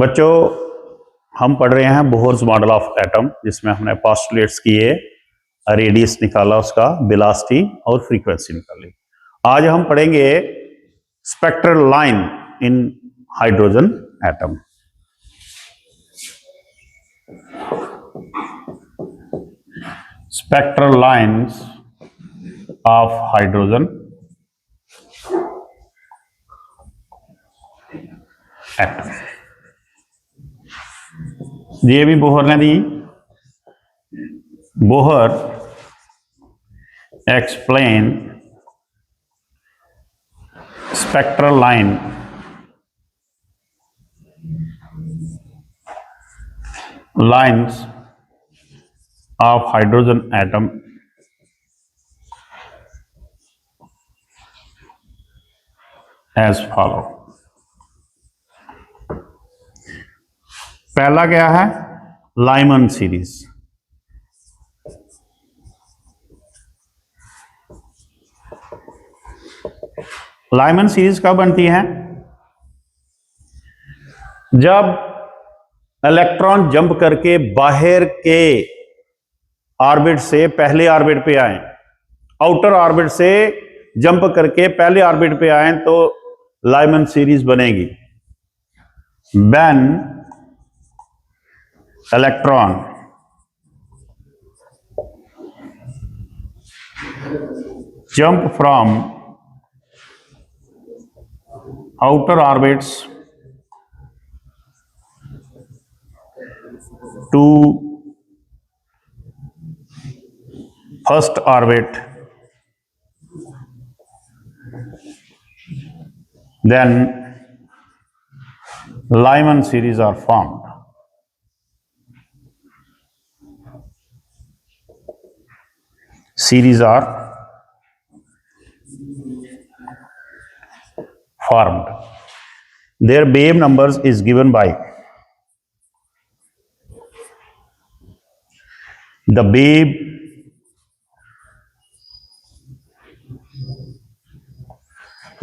बच्चों, हम पढ़ रहे हैं बोहर्स मॉडल ऑफ एटम, जिसमें हमने पोस्टुलेट्स किए, रेडियस निकाला, उसका वेलोसिटी और फ्रीक्वेंसी निकाली। आज हम पढ़ेंगे spectral line in hydrogen atom. Spectral lines of hydrogen atom. ये भी बोहर ने दी। Bohr explain spectral line lines of hydrogen atom as follow। पहला क्या है? Lyman series. लाइमन सीरीज कब बनती है? जब इलेक्ट्रॉन जंप करके बाहर के ऑर्बिट से पहले ऑर्बिट पे आए, आउटर ऑर्बिट से जंप करके पहले ऑर्बिट पे आए तो लाइमन सीरीज बनेगी। When electron jump from outer orbits to first orbit, then Lyman series are formed. Series are formed. Their Babe numbers is given by the Babe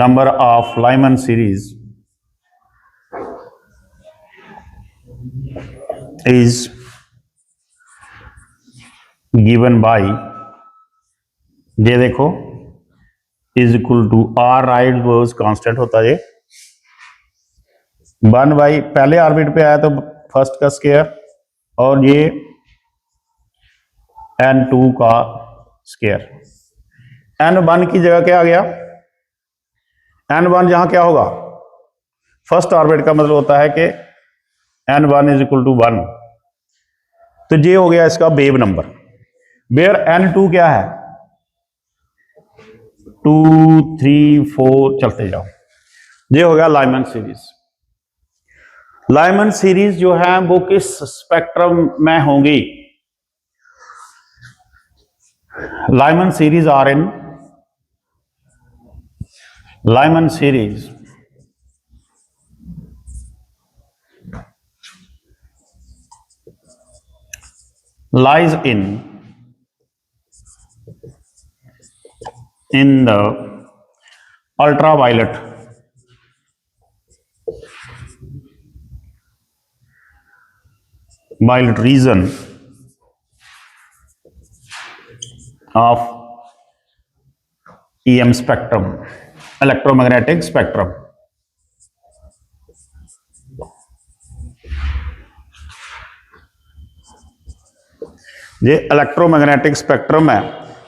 number of Lyman series is given by, ये देखो, is equal to R Rydberg's constant होता है 1 by पहले orbit पे आया तो first का square, और ये n2 का स्क्वायर। n1 की जगह क्या आ गया? n1 जहां क्या होगा? फर्स्ट ऑर्बिट का मतलब होता है कि n1 इज इक्वल टू 1, तो ये हो गया इसका बेब नंबर। वेयर n2 क्या है? 2 3 4 चलते जाओ, ये हो गया लाइमन सीरीज। लाइमन सीरीज जो है वो किस स्पेक्ट्रम में होंगी? Lyman series are in Lyman series lies in the ultraviolet region of EM spectrum, electromagnetic spectrum. ये इलेक्ट्रोमैग्नेटिक स्पेक्ट्रम है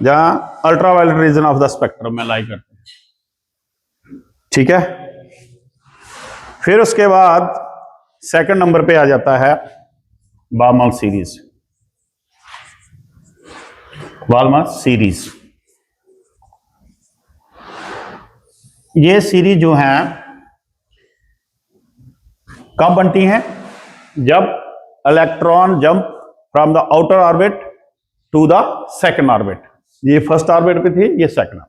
जहां ultraviolet region of the spectrum में लाई करते हैं। ठीक है, फिर उसके बाद सेकंड नंबर पे आ जाता है बाल्मर सीरीज। बाल्मर सीरीज, ये सीरीज जो है कब बनती हैं? जब electron jump from the outer orbit to the second orbit. ये फर्स्ट ऑर्बिट पे थी, ये second.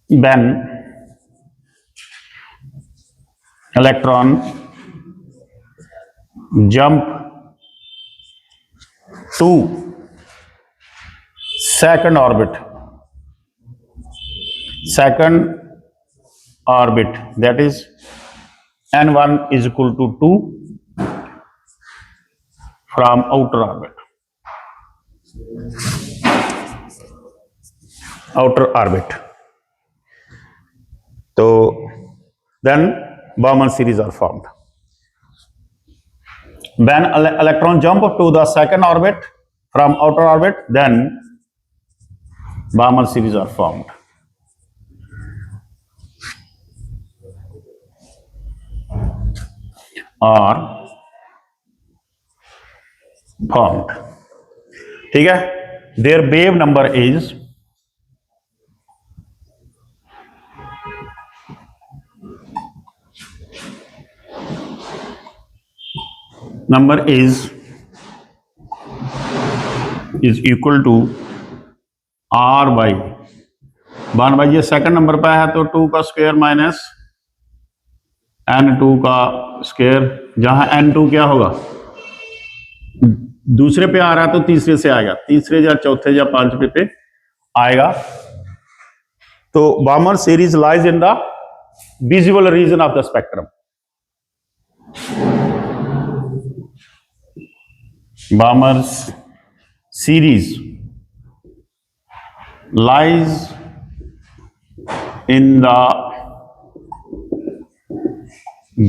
When electron jump to second orbit, second orbit, that is n1 is equal to 2 from outer orbit. So then Bowman series are formed. When electron jump to the second orbit from outer orbit, then Bowman series are formed. ठीक है. Their wave number is equal to r by 1 by, ये second number पर है तो 2 का square minus n2 का square, जहां n2 क्या होगा, दूसरे पे आ रहा है तो तीसरे से आएगा, तीसरे या चौथे या पांचवे पे आएगा. तो बामर series lies in the visible region of the spectrum. Balmer's series lies in the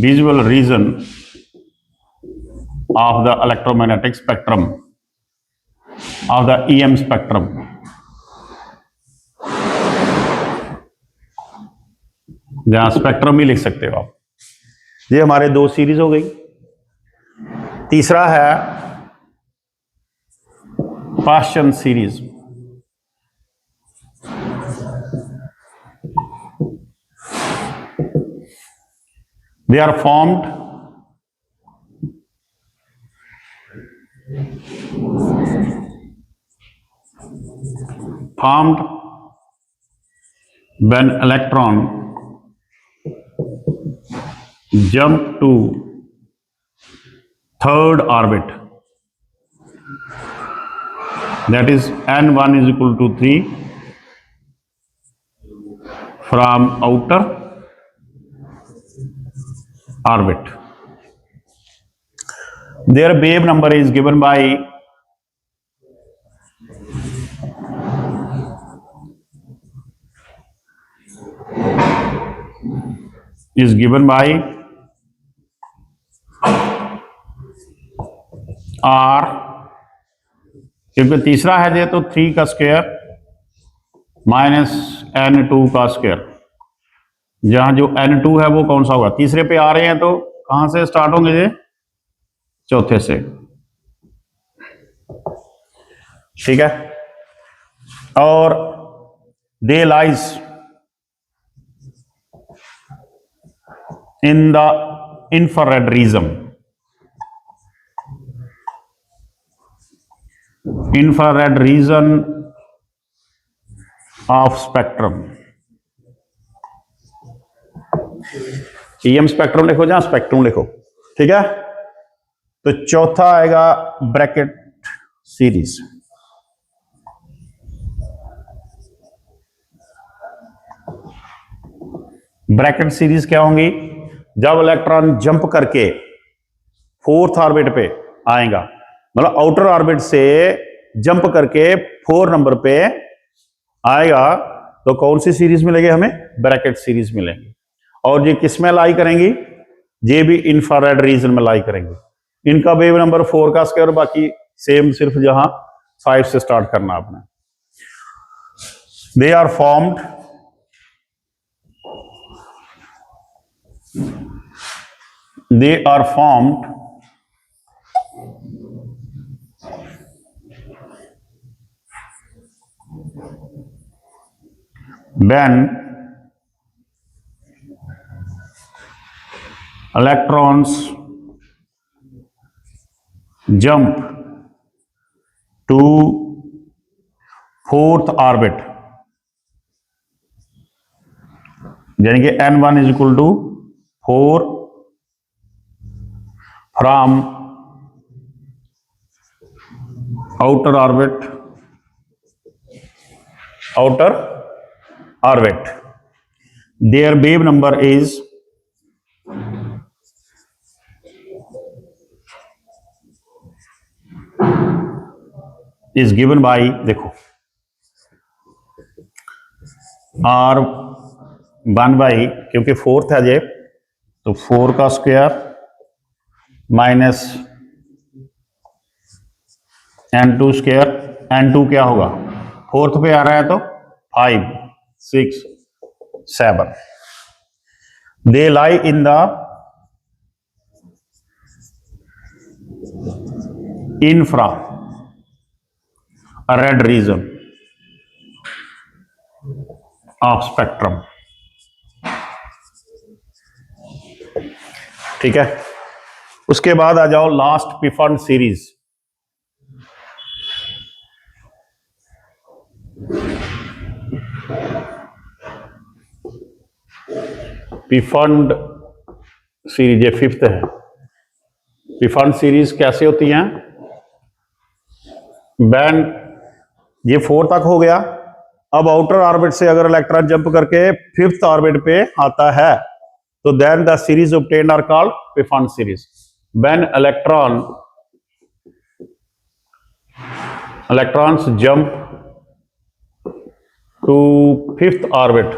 visual region of the electromagnetic spectrum, of the EM spectrum. जहां स्पेक्ट्रम ही लिख सकते हो आप. ये हमारे दो सीरीज हो गई. तीसरा है Paschen series. They are formed when electron jump to third orbit, that is n1 is equal to 3 from outer orbit. Their wave number is given by r, क्योंकि तीसरा है ये तो 3 का स्क्वायर माइनस n2 का स्क्वायर. जहां जो n2 है वो कौन सा होगा, तीसरे पे आ रहे हैं तो कहां से स्टार्ट होंगे ये, चौथे से. ठीक है. और they lies in the infrared region. Infrared region of spectrum. EM spectrum लिखो, जहां स्पेक्ट्रम लिखो. ठीक है. तो चौथा आएगा ब्रैकेट सीरीज. ब्रैकेट सीरीज क्या होंगी, जब इलेक्ट्रॉन जंप करके फोर्थ ऑर्बिट पे आएगा, मतलब आउटर ऑर्बिट से जंप करके 4 नंबर पे आएगा, तो कौन सी सीरीज मिलेगी हमें, ब्रैकेट सीरीज मिलेंगी. और ये किस में लाई करेंगी, ये भी इंफ्रारेड रीजन में लाई करेंगी. इनका वेव नंबर 4 का स्क्वायर, बाकी सेम, सिर्फ जहां 5 से स्टार्ट करना आपने. They are formed when electrons jump to fourth orbit, यानी कि n1 is equal to 4 from outer orbit. Their wave number is is given by, देखो R1 क्योंकि फोर्थ है ये, तो 4 का square minus N2 square. N2 क्या होगा, फोर्थ पे आ रहा है तो 5 6 7। They lie in the infra red region of spectrum। ठीक है, उसके बाद आ जाओ लास्ट पिफन सीरीज। पिफंड सीरीज ये फिफ्थ है। पिफंड सीरीज कैसे होती हैं, बैंड ये 4 तक हो गया। अब आउटर ऑर्बिट से अगर इलेक्ट्रॉन जंप करके 5th ऑर्बिट पे आता है तो then the series obtained are called pfund series. When electrons jump to 5th orbit,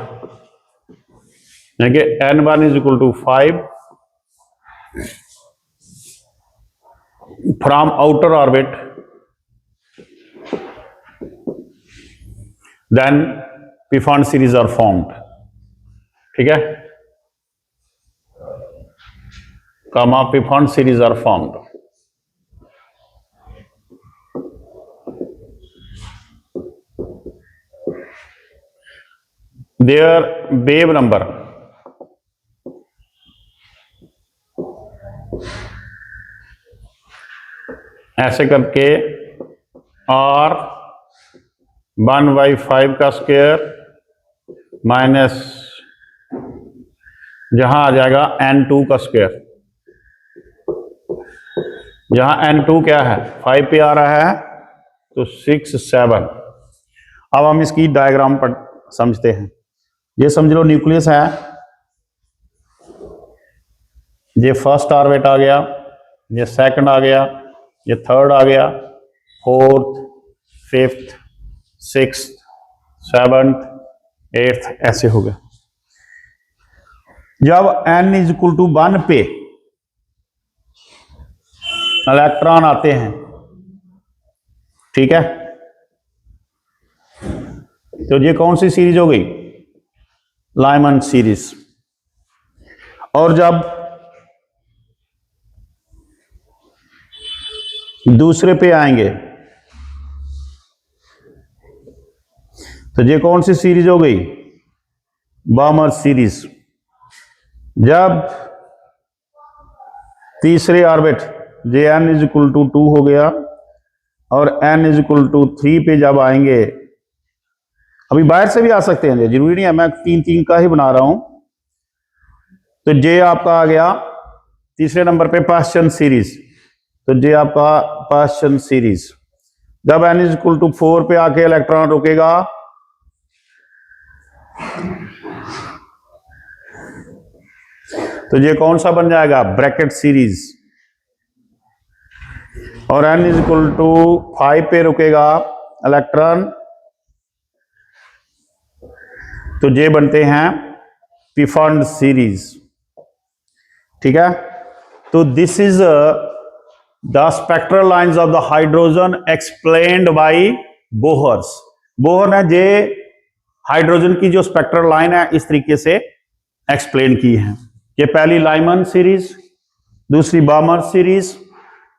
यानी कि N1 is equal to 5 from outer orbit, then Piffon series are formed। ठीक है, comma Piffon series are formed। their wave number ऐसे करके R1/5 का square minus जहां आ जाएगा N2 का स्क्वायर। जहां N2 क्या है, 5 पे आ रहा है तो 6 7। अब हम इसकी डायग्राम पर समझते हैं। ये समझ लो न्यूक्लियस है, ये फर्स्ट ऑर्बिट आ गया, ये सेकंड आ गया, ये थर्ड आ गया, 4th 5th 6th 7th 8th ऐसे हो गया। जब n इज इक्वल टू 1 पे इलेक्ट्रॉन आते हैं, ठीक है, तो ये कौन सी सीरीज हो गई, लाइमन सीरीज। और जब दूसरे पे आएंगे तो ये कौन सी सीरीज हो गई, बामर सीरीज। जब तीसरे ऑर्बिट जे n इज इक्वल टू 2 हो गया और n इज इक्वल टू 3 पे जब आएंगे, अभी बाहर से भी आ सकते हैं, जरूरी नहीं है, मैं 3 का ही बना रहा हूं। तो जे आपका आ गया तीसरे नंबर पे पाश्चन सीरीज, तो जे आपका पाश्चन सीरीज। जब n इज इक्वल टू 4 पे आके इलेक्ट्रॉन रुकेगा तो ये कौन सा बन जाएगा, ब्रैकेट सीरीज। और n इज इक्वल टू 5 पे रुकेगा इलेक्ट्रॉन तो ये बनते हैं पिफंड सीरीज। ठीक है, तो this is the spectral lines of the hydrogen explained bye Bohr's. Bohr ने जे हाइड्रोजन की जो स्पेक्ट्रल लाइन है इस तरीके से एक्सप्लेन की है। ये पहली लाइमन सीरीज, दूसरी Balmer series,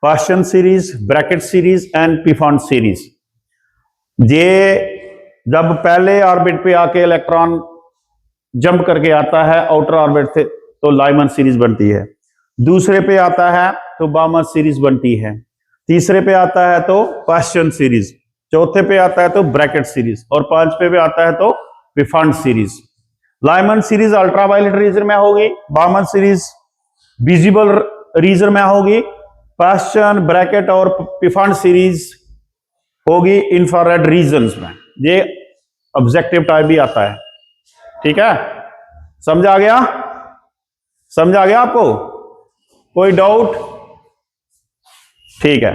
Paschen series, Brackett series and Pfund series. ये जब पहले ऑर्बिट पे आके इलेक्ट्रॉन जंप करके आता है आउटर ऑर्बिट से तो लाइमन सीरीज बनती है, दूसरे पे आता है तो बामर सीरीज बनती है, तीसरे पे आता है तो पाश्चन सीरीज, चौथे पे आता है तो ब्रैकेट सीरीज और पांचवे पे आता है तो Pfund series. Lyman series ultraviolet region में होगी, बामर सीरीज विजिबल रीजन में होगी, पाश्चन ब्रैकेट और पिफंड सीरीज होगी इंफ्रारेड रीजन्स में। ये ऑब्जेक्टिव टाइप भी आता है। ठीक है, समझ आ गया, समझ आ गया आपको, कोई डाउट? ठीक है।